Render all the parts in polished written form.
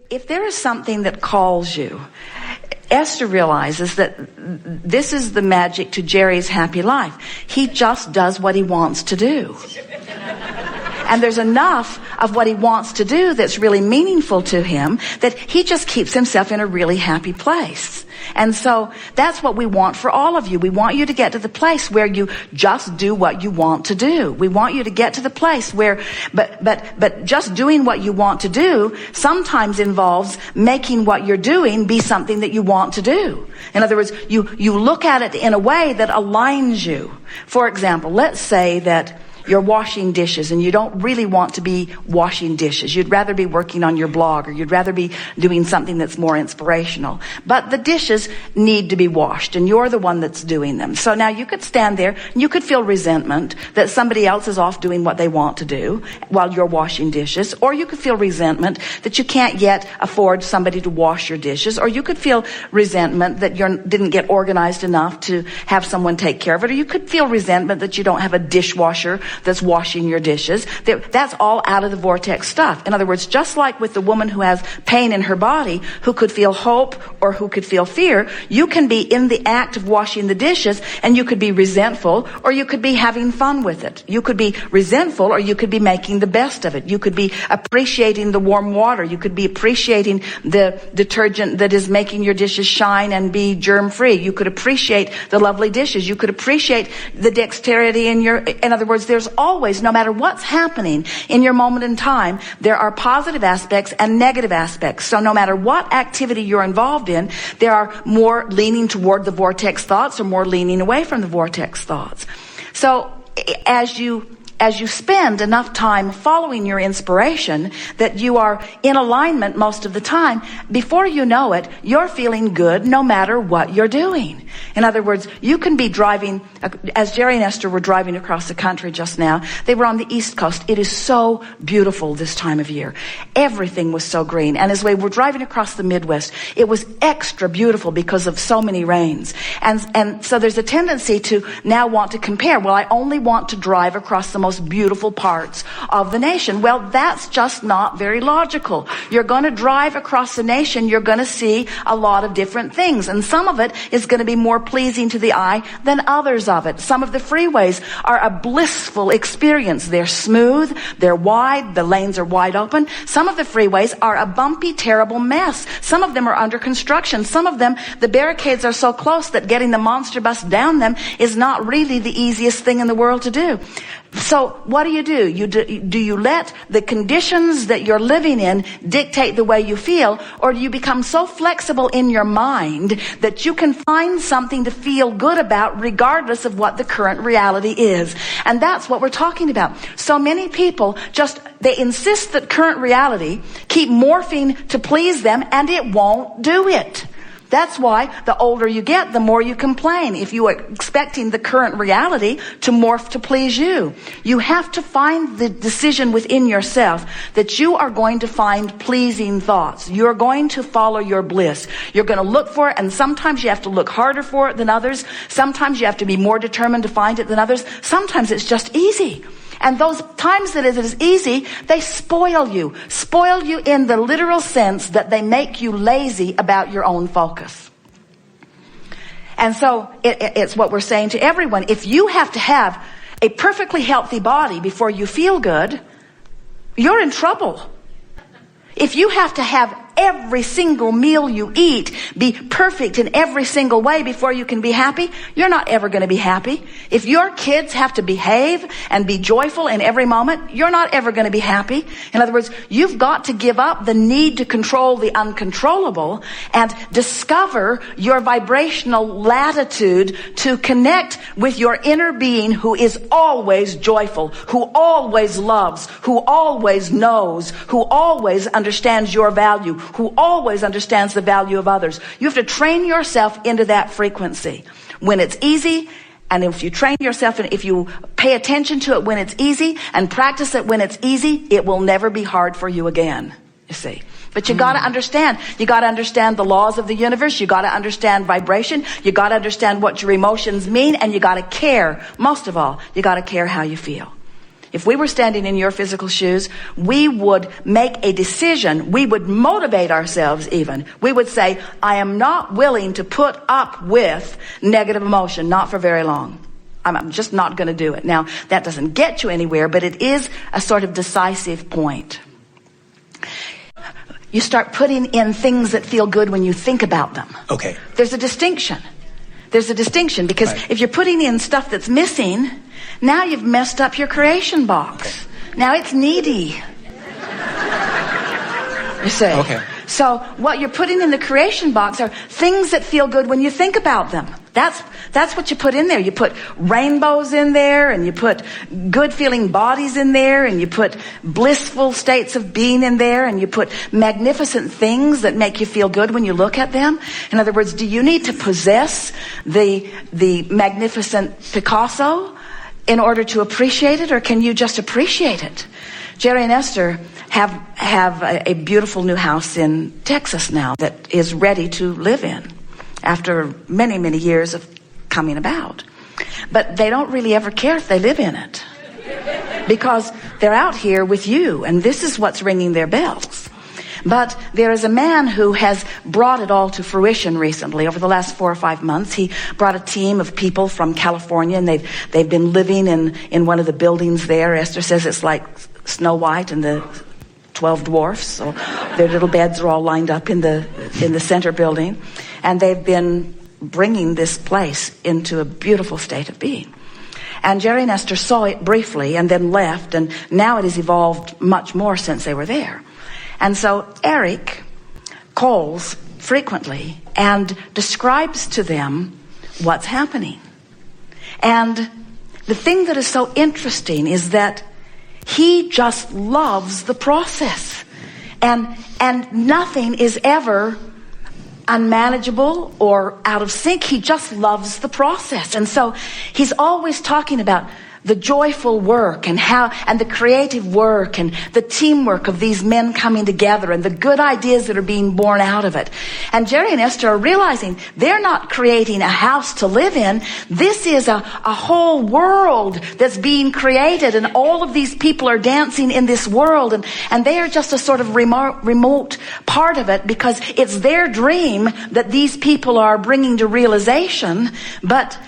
If there is something that calls you, Esther realizes that this is the magic to Jerry's happy life. He just does what he wants to do. And there's enough of what he wants to do that's really meaningful to him that he just keeps himself in a really happy place. And so that's what we want for all of you. We want you to get to the place where you just do what you want to do. We want you to get to the place where, but just doing what you want to do sometimes involves making what you're doing be something that you want to do. In other words, you look at it in a way that aligns you. For example, let's say that you're washing dishes and you don't really want to be washing dishes. You'd rather be working on your blog, or you'd rather be doing something that's more inspirational. But the dishes need to be washed and you're the one that's doing them. So now you could stand there and you could feel resentment that somebody else is off doing what they want to do while you're washing dishes. Or you could feel resentment that you can't yet afford somebody to wash your dishes. Or you could feel resentment that you didn't get organized enough to have someone take care of it. Or you could feel resentment that you don't have a dishwasher that's washing your dishes. That's all out of the vortex stuff. In other words, just like with the woman who has pain in her body, who could feel hope or who could feel fear, you can be in the act of washing the dishes and you could be resentful or you could be having fun with it. You could be resentful or you could be making the best of it. You could be appreciating the warm water. You could be appreciating the detergent that is making your dishes shine and be germ-free. You could appreciate the lovely dishes. You could appreciate the dexterity in other words, there's always, no matter what's happening in your moment in time, there are positive aspects and negative aspects. So no matter what activity you're involved in, there are more leaning toward the vortex thoughts or more leaning away from the vortex thoughts. So as you spend enough time following your inspiration that you are in alignment most of the time, before you know it, you're feeling good no matter what you're doing. In other words, you can be driving, as Jerry and Esther were driving across the country just now, they were on the East Coast. It is so beautiful this time of year. Everything was so green. And as we were driving across the Midwest, it was extra beautiful because of so many rains. And so there's a tendency to now want to compare. Well, I only want to drive across the most beautiful parts of the nation. Well, that's just not very logical. You're going to drive across the nation, you're going to see a lot of different things, and some of it is going to be more pleasing to the eye than others of it. Some of the freeways are a blissful experience. They're smooth, they're wide, the lanes are wide open. Some of the freeways are a bumpy, terrible mess. Some of them are under construction. Some of them, the barricades are so close that getting the monster bus down them is not really the easiest thing in the world to do. So what do? Do you let the conditions that you're living in dictate the way you feel, or do you become so flexible in your mind that you can find something to feel good about regardless of what the current reality is? And that's what we're talking about. So many people they insist that current reality keep morphing to please them, and it won't do it. That's why the older you get, the more you complain. If you are expecting the current reality to morph to please you, you have to find the decision within yourself that you are going to find pleasing thoughts. You're going to follow your bliss. You're going to look for it, and sometimes you have to look harder for it than others. Sometimes you have to be more determined to find it than others. Sometimes it's just easy. And those times that it is easy, they spoil you in the literal sense that they make you lazy about your own focus. And so it's what we're saying to everyone. If you have to have a perfectly healthy body before you feel good, you're in trouble. If you have to have every single meal you eat be perfect in every single way before you can be happy, you're not ever going to be happy. If your kids have to behave and be joyful in every moment, you're not ever going to be happy. In other words, you've got to give up the need to control the uncontrollable and discover your vibrational latitude to connect with your inner being who is always joyful, who always loves, who always knows, who always understands your value, who always understands the value of others. You have to train yourself into that frequency. When it's easy, and if you train yourself and if you pay attention to it when it's easy and practice it when it's easy, it will never be hard for you again, you see. But you got to understand. You got to understand the laws of the universe. You got to understand vibration. You got to understand what your emotions mean, and you got to care. Most of all, you got to care how you feel. if we were standing in your physical shoes, we would make a decision. We would motivate ourselves even. We would say, I am not willing to put up with negative emotion, not for very long. I'm just not going to do it. Now, that doesn't get you anywhere, but it is a sort of decisive point. You start putting in things that feel good when you think about them. Okay. There's a distinction. There's a distinction because if you're putting in stuff that's missing, now you've messed up your creation box. Okay. Now it's needy. You see? Okay. So what you're putting in the creation box are things that feel good when you think about them. That's what you put in there. You put rainbows in there, and you put good feeling bodies in there, and you put blissful states of being in there, and you put magnificent things that make you feel good when you look at them. In other words, do you need to possess the magnificent Picasso in order to appreciate it, or can you just appreciate it? Jerry and Esther have a beautiful new house in Texas now that is ready to live in after many, many years of coming about. But they don't really ever care if they live in it because they're out here with you, and this is what's ringing their bells. But there is a man who has brought it all to fruition recently. Over the last 4 or 5 months, he brought a team of people from California, and they've been living in one of the buildings there. Esther says it's like Snow White and the 12 dwarfs. So their little beds are all lined up in the center building, and they've been bringing this place into a beautiful state of being. And Jerry and Esther saw it briefly and then left, and now it has evolved much more since they were there. And so Eric calls frequently and describes to them what's happening. And the thing that is so interesting is that he just loves the process. And nothing is ever unmanageable or out of sync. He just loves the process. And so he's always talking about the joyful work and the creative work and the teamwork of these men coming together and the good ideas that are being born out of it. And Jerry and Esther are realizing they're not creating a house to live in. This is a whole world that's being created, and all of these people are dancing in this world, and they are just a sort of remote part of it because it's their dream that these people are bringing to realization. But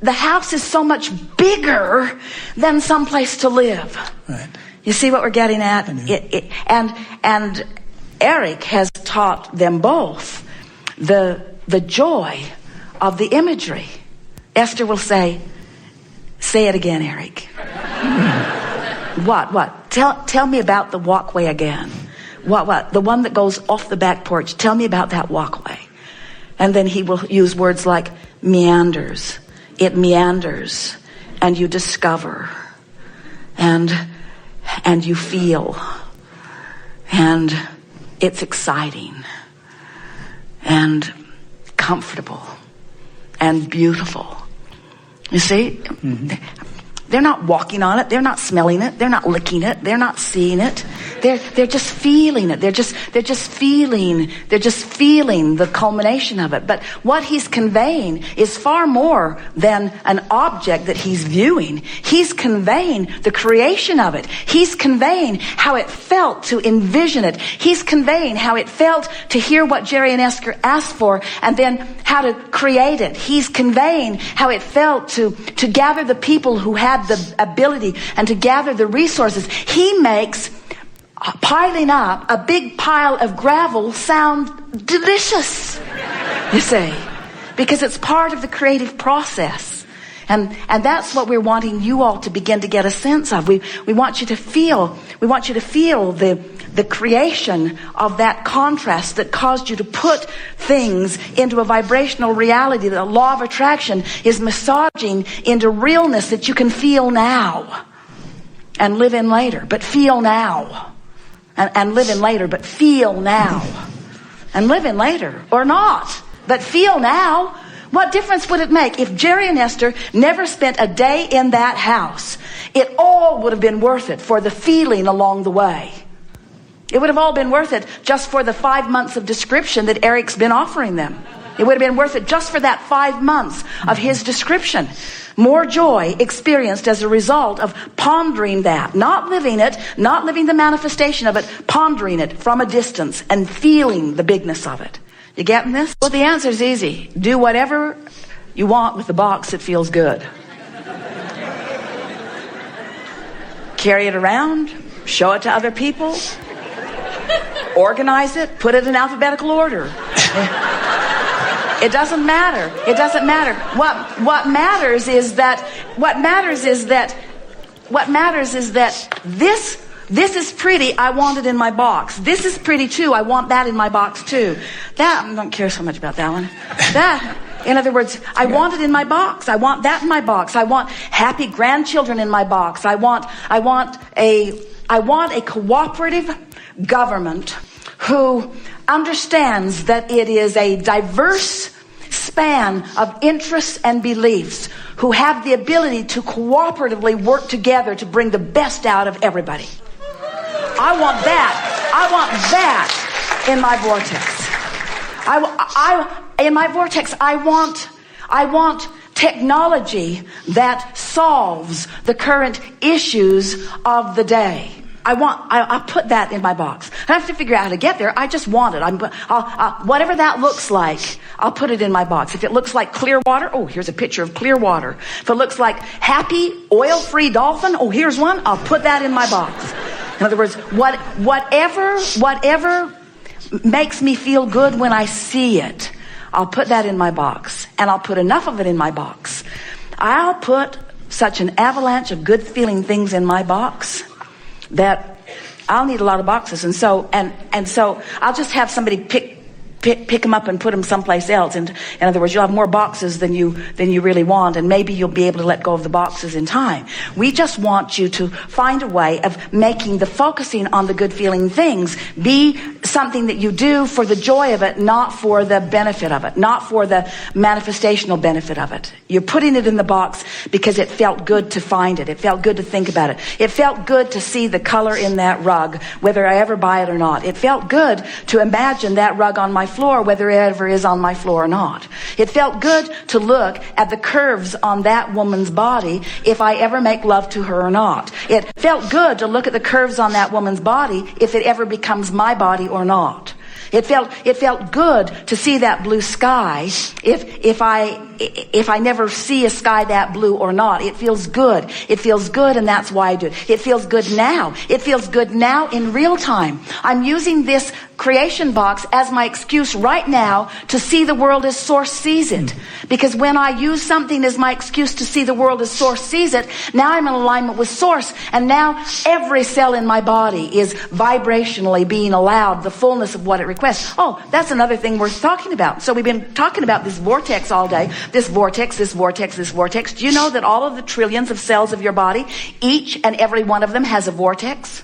the house is so much bigger than some place to live. Right. You see what we're getting at? And Eric has taught them both the joy of the imagery. Esther will say it again, Eric. What? Tell me about the walkway again. What? The one that goes off the back porch. Tell me about that walkway. And then he will use words like meanders. It meanders, and you discover, and you feel, and it's exciting, and comfortable, and beautiful. You see? Mm-hmm. They're not walking on it. They're not smelling it. They're not licking it. They're not seeing it. They're just feeling it. They're just feeling the culmination of it. But what he's conveying is far more than an object that he's viewing. He's conveying the creation of it. He's conveying how it felt to envision it. He's conveying how it felt to hear what Jerry and Esther asked for and then how to create it. He's conveying how it felt to gather the people who had the ability and to gather the resources. He makes piling up a big pile of gravel sound delicious, you see, because it's part of the creative process. And that's what we're wanting you all to begin to get a sense of. We want you to feel the creation of that contrast that caused you to put things into a vibrational reality that the law of attraction is massaging into realness that you can feel now and live in later, but feel now. And live in later, but feel now. And live in later, or not, but feel now. What difference would it make if Jerry and Esther never spent a day in that house? It all would have been worth it for the feeling along the way. It would have all been worth it just for the 5 months of description that Eric's been offering them. It would have been worth it just for that 5 months of his description. More joy experienced as a result of pondering that, not living it, not living the manifestation of it, pondering it from a distance and feeling the bigness of it. You getting this? Well, the answer is easy. Do whatever you want with the box that feels good. Carry it around, show it to other people, organize it, put it in alphabetical order. It doesn't matter. It doesn't matter. What matters is that this is pretty, I want it in my box. This is pretty too, I want that in my box too. That, I don't care so much about that one. That, in other words, I want it in my box. I want that in my box. I want happy grandchildren in my box. I want a cooperative government who understands that it is a diverse span of interests and beliefs, who have the ability to cooperatively work together to bring the best out of everybody. I want that in my vortex. In my vortex, I want technology that solves the current issues of the day. I put that in my box. I have to figure out how to get there. I just want it. Whatever that looks like, I'll put it in my box. If it looks like clear water, oh, here's a picture of clear water. If it looks like happy, oil-free dolphin, oh, here's one. I'll put that in my box. In other words, whatever makes me feel good when I see it, I'll put that in my box. And I'll put enough of it in my box. I'll put such an avalanche of good feeling things in my box that I'll need a lot of boxes, and so I'll just have somebody pick them up and put them someplace else. And in other words, you'll have more boxes than you really want, and maybe you'll be able to let go of the boxes in time. We just want you to find a way of making the focusing on the good feeling things be something that you do for the joy of it, not for the benefit of it, not for the manifestational benefit of it. You're putting it in the box because it felt good to find it. It felt good to think about it. It felt good to see the color in that rug, whether I ever buy it or not. It felt good to imagine that rug on my floor, whether it ever is on my floor or not. It felt good to look at the curves on that woman's body if I ever make love to her or not. It felt good to look at the curves on that woman's body if it ever becomes my body or not. It felt good to see that blue sky if I never see a sky that blue or not. It feels good. It feels good, and that's why I do it. It feels good now. It feels good now in real time. I'm using this creation box as my excuse right now to see the world as Source sees it. Because when I use something as my excuse to see the world as Source sees it, now I'm in alignment with Source, and now every cell in my body is vibrationally being allowed the fullness of what it requests. Oh, that's another thing worth talking about. So we've been talking about this vortex all day. This vortex, this vortex, this vortex. Do you know that all of the trillions of cells of your body, each and every one of them has a vortex?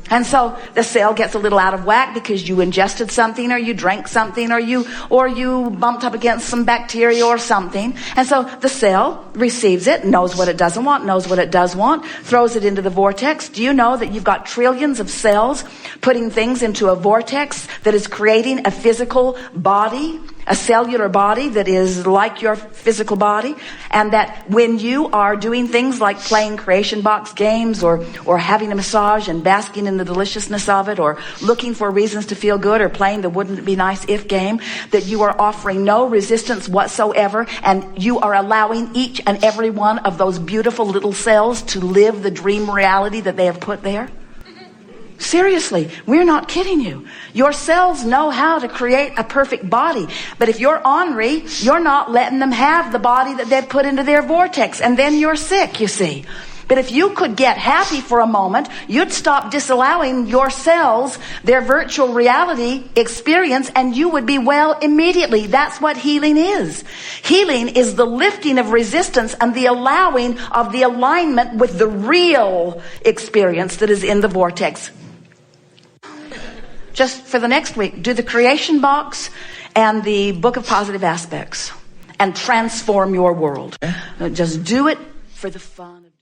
And so the cell gets a little out of whack because you ingested something, or you drank something, or you bumped up against some bacteria or something. And so the cell receives it, knows what it doesn't want, knows what it does want, throws it into the vortex. Do you know that you've got trillions of cells putting things into a vortex that is creating a physical body, a cellular body that is like your physical body? And that when you are doing things like playing creation box games, or having a massage and basking in the deliciousness of it, or looking for reasons to feel good, or playing the wouldn't it be nice if game, that you are offering no resistance whatsoever, and you are allowing each and every one of those beautiful little cells to live the dream reality that they have put there? Seriously, we're not kidding you. Your cells know how to create a perfect body. But if you're ornery, you're not letting them have the body that they've put into their vortex. And then you're sick, you see. But if you could get happy for a moment, you'd stop disallowing your cells their virtual reality experience, and you would be well immediately. That's what healing is. Healing is the lifting of resistance and the allowing of the alignment with the real experience that is in the vortex. Just for the next week, do the creation box and the book of positive aspects and transform your world. Just do it for the fun of it.